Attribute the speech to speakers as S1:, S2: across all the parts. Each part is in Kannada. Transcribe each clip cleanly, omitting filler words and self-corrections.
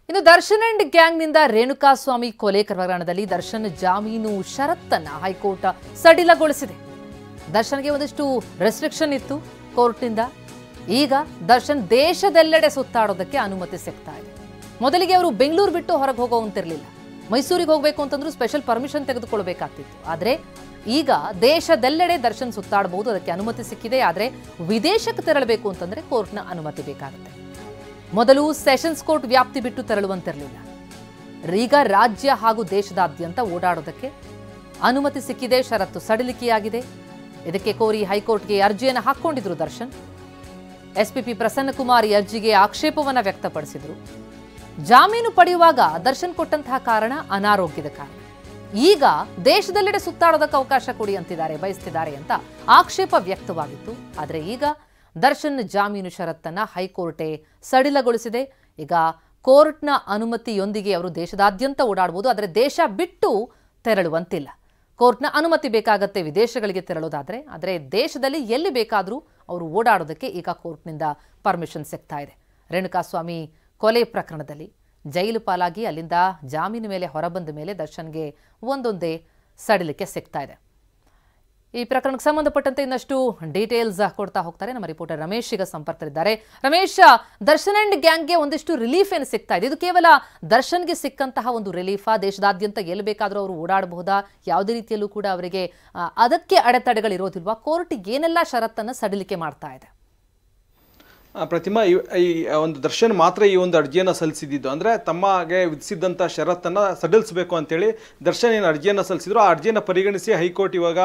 S1: ಇನ್ನು ದರ್ಶನ್ ಅಂಡ್ ಗ್ಯಾಂಗ್ನಿಂದ ರೇಣುಕಾಸ್ವಾಮಿ ಕೊಲೆ ಪ್ರಕರಣದಲ್ಲಿ ದರ್ಶನ್ ಜಾಮೀನು ಷರತ್ತನ್ನ ಹೈಕೋರ್ಟ್ ಸಡಿಲಗೊಳಿಸಿದೆ. ದರ್ಶನ್ಗೆ ಒಂದಿಷ್ಟು ರೆಸ್ಟ್ರಿಕ್ಷನ್ ಇತ್ತು ಕೋರ್ಟ್ನಿಂದ. ಈಗ ದರ್ಶನ್ ದೇಶದೆಲ್ಲೆಡೆ ಸುತ್ತಾಡೋದಕ್ಕೆ ಅನುಮತಿ ಸಿಗ್ತಾ ಇದೆ. ಮೊದಲಿಗೆ ಅವರು ಬೆಂಗಳೂರು ಬಿಟ್ಟು ಹೊರಗೆ ಹೋಗೋವಂತಿರಲಿಲ್ಲ. ಮೈಸೂರಿಗೆ ಹೋಗಬೇಕು ಅಂತಂದ್ರೂ ಸ್ಪೆಷಲ್ ಪರ್ಮಿಷನ್ ತೆಗೆದುಕೊಳ್ಳಬೇಕಾಗ್ತಿತ್ತು. ಆದರೆ ಈಗ ದೇಶದೆಲ್ಲೆಡೆ ದರ್ಶನ್ ಸುತ್ತಾಡಬಹುದು, ಅದಕ್ಕೆ ಅನುಮತಿ ಸಿಕ್ಕಿದೆ. ಆದರೆ ವಿದೇಶಕ್ಕೆ ತೆರಳಬೇಕು ಅಂತಂದ್ರೆ ಕೋರ್ಟ್ನ ಅನುಮತಿ ಬೇಕಾಗುತ್ತೆ. ಮೊದಲು ಸೆಷನ್ಸ್ ಕೋರ್ಟ್ ವ್ಯಾಪ್ತಿ ಬಿಟ್ಟು ತೆರಳುವಂತಿರಲಿಲ್ಲ. ಈಗ ರಾಜ್ಯ ಹಾಗೂ ದೇಶದಾದ್ಯಂತ ಓಡಾಡೋದಕ್ಕೆ ಅನುಮತಿ ಸಿಕ್ಕಿದೆ. ಷರತ್ತು ಸಡಿಲಿಕೆಯಾಗಿದೆ. ಇದಕ್ಕೆ ಕೋರಿ ಹೈಕೋರ್ಟ್ಗೆ ಅರ್ಜಿಯನ್ನು ಹಾಕೊಂಡಿದ್ರು ದರ್ಶನ್. ಎಸ್ಪಿಪಿ ಪ್ರಸನ್ನಕುಮಾರ್ ಈ ಅರ್ಜಿಗೆ ಆಕ್ಷೇಪವನ್ನು ವ್ಯಕ್ತಪಡಿಸಿದ್ರು. ಜಾಮೀನು ಪಡೆಯುವಾಗ ದರ್ಶನ್ ಕೊಟ್ಟಂತಹ ಕಾರಣ ಅನಾರೋಗ್ಯದ ಕಾರಣ. ಈಗ ದೇಶದೆಲ್ಲೆಡೆ ಸುತ್ತಾಡೋದಕ್ಕೆ ಅವಕಾಶ ಕೊಡಿ ಅಂತಿದ್ದಾರೆ, ಬಯಸ್ತಿದ್ದಾರೆ ಅಂತ ಆಕ್ಷೇಪ ವ್ಯಕ್ತವಾಗಿತ್ತು. ಆದರೆ ಈಗ ದರ್ಶನ್ ಜಾಮೀನು ಷರತ್ತನ್ನ ಹೈಕೋರ್ಟೇ ಸಡಿಲಗೊಳಿಸಿದೆ. ಈಗ ಕೋರ್ಟ್ನ ಅನುಮತಿಯೊಂದಿಗೆ ಅವರು ದೇಶದಾದ್ಯಂತ ಓಡಾಡಬಹುದು, ಆದರೆ ದೇಶ ಬಿಟ್ಟು ತೆರಳುವಂತಿಲ್ಲ. ಕೋರ್ಟ್ನ ಅನುಮತಿ ಬೇಕಾಗತ್ತೆ ವಿದೇಶಗಳಿಗೆ ತೆರಳೋದಾದ್ರೆ. ಆದರೆ ದೇಶದಲ್ಲಿ ಎಲ್ಲಿ ಬೇಕಾದರೂ ಅವರು ಓಡಾಡೋದಕ್ಕೆ ಈಗ ಕೋರ್ಟ್ನಿಂದ ಪರ್ಮಿಷನ್ ಸಿಗ್ತಾ ಇದೆ. ರೇಣುಕಾಸ್ವಾಮಿ ಕೊಲೆ ಪ್ರಕರಣದಲ್ಲಿ ಜೈಲು ಪಾಲಾಗಿ ಅಲ್ಲಿಂದ ಜಾಮೀನು ಮೇಲೆ ಹೊರಬಂದ ಮೇಲೆ ದರ್ಶನ್ಗೆ ಒಂದೊಂದೇ ಸಡಿಲಿಕೆ ಸಿಗ್ತಾ ಇದೆ. ಈ ಪ್ರಕರಣಕ್ಕೆ ಸಂಬಂಧಪಟ್ಟಂತೆ ಇನ್ನಷ್ಟು ಡೀಟೇಲ್ಸ್ ಕೊಡ್ತಾ ಹೋಗ್ತಾರೆ ನಮ್ಮ ರಿಪೋರ್ಟರ್ ರಮೇಶ್ ಈಗ ಸಂಪರ್ಕದಲ್ಲಿದ್ದಾರೆ. ರಮೇಶ್, ದರ್ಶನ್ ಅಂಡ್ ಗ್ಯಾಂಗ್ಗೆ ಒಂದಿಷ್ಟು ರಿಲೀಫ್ ಏನು ಸಿಗ್ತಾ ಇದೆ? ಇದು ಕೇವಲ ದರ್ಶನ್ಗೆ ಸಿಕ್ಕಂತಹ ಒಂದು ರಿಲೀಫಾ? ದೇಶದಾದ್ಯಂತ ಎಲ್ಲಿ ಬೇಕಾದರೂ ಅವರು ಓಡಾಡಬಹುದಾ? ಯಾವುದೇ ರೀತಿಯಲ್ಲೂ ಕೂಡ ಅವರಿಗೆ ಅದಕ್ಕೆ ಅಡೆತಡೆಗಳಿರೋದಿಲ್ವಾ? ಕೋರ್ಟ್ ಏನೆಲ್ಲ ಷರತ್ತನ್ನು ಸಡಿಲಿಕೆ ಮಾಡ್ತಾ ಇದೆ?
S2: ಪ್ರತಿಮಾ, ಈ ಒಂದು ದರ್ಶನ್ ಮಾತ್ರ ಈ ಒಂದು ಅರ್ಜಿಯನ್ನು ಸಲ್ಲಿಸಿದ್ದು ಅಂದರೆ ತಮಗೆ ವಿಧಿಸಿದ್ದಂಥ ಷರತ್ತನ್ನು ಸಡಿಲಿಸಬೇಕು ಅಂತೇಳಿ ದರ್ಶನ್ ಏನು ಅರ್ಜಿಯನ್ನು ಸಲ್ಲಿಸಿದ್ರು ಆ ಅರ್ಜಿಯನ್ನು ಪರಿಗಣಿಸಿ ಹೈಕೋರ್ಟ್ ಇವಾಗ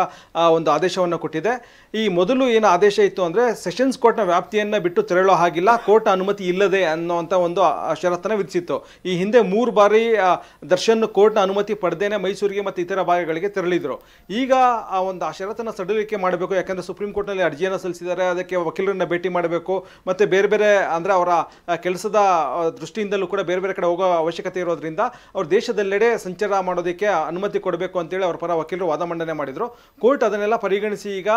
S2: ಒಂದು ಆದೇಶವನ್ನು ಕೊಟ್ಟಿದೆ. ಈ ಮೊದಲು ಏನು ಆದೇಶ ಇತ್ತು ಅಂದರೆ ಸೆಷನ್ಸ್ ಕೋರ್ಟ್ನ ವ್ಯಾಪ್ತಿಯನ್ನು ಬಿಟ್ಟು ತೆರಳೋ ಹಾಗಿಲ್ಲ, ಕೋರ್ಟ್ ಅನುಮತಿ ಇಲ್ಲದೆ ಅನ್ನೋವಂಥ ಒಂದು ಷರತ್ತನ್ನು ವಿಧಿಸಿತ್ತು. ಈ ಹಿಂದೆ 3 ಬಾರಿ ದರ್ಶನ್ ಕೋರ್ಟ್ನ ಅನುಮತಿ ಪಡೆದೇನೆ ಮೈಸೂರಿಗೆ ಮತ್ತು ಇತರ ಭಾಗಗಳಿಗೆ ತೆರಳಿದ್ರು. ಈಗ ಆ ಷರತ್ತನ್ನು ಸಡಿಲಿಕೆ ಮಾಡಬೇಕು, ಯಾಕಂದರೆ ಸುಪ್ರೀಂ ಕೋರ್ಟ್ನಲ್ಲಿ ಅರ್ಜಿಯನ್ನು ಸಲ್ಲಿಸಿದ್ದಾರೆ, ಅದಕ್ಕೆ ವಕೀಲರನ್ನ ಭೇಟಿ ಮಾಡಬೇಕು ಮತ್ತು ಬೇರೆ ಬೇರೆ ಅಂದರೆ ಅವರ ಕೆಲಸದ ದೃಷ್ಟಿಯಿಂದಲೂ ಕೂಡ ಬೇರೆ ಬೇರೆ ಕಡೆ ಹೋಗೋ ಅವಶ್ಯಕತೆ ಇರೋದ್ರಿಂದ ಅವರು ದೇಶದೆಲ್ಲೆಡೆ ಸಂಚಾರ ಮಾಡೋದಕ್ಕೆ ಅನುಮತಿ ಕೊಡಬೇಕು ಅಂತೇಳಿ ಅವ್ರ ಪರ ವಕೀಲರು ವಾದ ಮಂಡನೆ ಮಾಡಿದರು. ಕೋರ್ಟ್ ಅದನ್ನೆಲ್ಲ ಪರಿಗಣಿಸಿ ಈಗ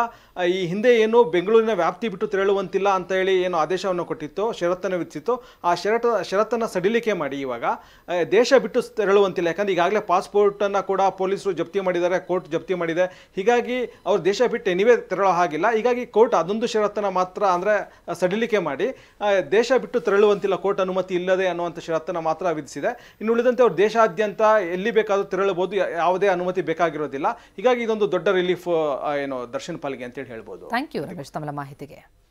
S2: ಈ ಹಿಂದೆ ಏನು ಬೆಂಗಳೂರಿನ ವ್ಯಾಪ್ತಿ ಬಿಟ್ಟು ತೆರಳುವಂತಿಲ್ಲ ಅಂತ ಹೇಳಿ ಏನು ಆದೇಶವನ್ನು ಕೊಟ್ಟಿತ್ತು, ಷರತ್ತನ್ನು ವಿಧಿಸಿತ್ತು, ಆ ಷರತ್ತನ್ನು ಸಡಿಲಿಕೆ ಮಾಡಿ ಇವಾಗ ದೇಶ ಬಿಟ್ಟು ತೆರಳುವಂತಿಲ್ಲ. ಯಾಕಂದರೆ ಈಗಾಗಲೇ ಪಾಸ್ಪೋರ್ಟನ್ನು ಕೂಡ ಪೊಲೀಸರು ಜಪ್ತಿ ಮಾಡಿದ್ದಾರೆ, ಕೋರ್ಟ್ ಜಪ್ತಿ ಮಾಡಿದೆ. ಹೀಗಾಗಿ ಅವರು ದೇಶ ಬಿಟ್ಟು ಎನಿವೇ ತೆರಳೋ ಹಾಗಿಲ್ಲ. ಹೀಗಾಗಿ ಕೋರ್ಟ್ ಅದೊಂದು ಷರತ್ತನ್ನು ಮಾತ್ರ ಅಂದರೆ ಸಡಿಲಿಕೆ ಮಾಡಿ ದೇಶ ಬಿಟ್ಟು ತೆರಳುವಂತಿಲ್ಲ, ಕೋರ್ಟ್ ಅನುಮತಿ ಇಲ್ಲದೆ ಅನ್ನುವಂಥ ಷರತ್ತನ್ನು ಮಾತ್ರ ವಿಧಿಸಿದೆ. ಇನ್ನು ಉಳಿದಂತೆ ಅವರು ದೇಶಾದ್ಯಂತ ಎಲ್ಲಿ ಬೇಕಾದರೂ ತೆರಳಬಹುದು, ಯಾವುದೇ ಅನುಮತಿ ಬೇಕಾಗಿರೋದಿಲ್ಲ. ಹೀಗಾಗಿ ಇದೊಂದು ದೊಡ್ಡ ರಿಲೀಫ್ ಏನು ದರ್ಶನ್ ಪಾಲ್ಗೆ ಅಂತೇಳಿ ಹೇಳ್ಬೋದು.
S1: ಥ್ಯಾಂಕ್ ಯು ರಮೇಶ್ ತಮ್ಮ ಮಾಹಿತಿಗೆ.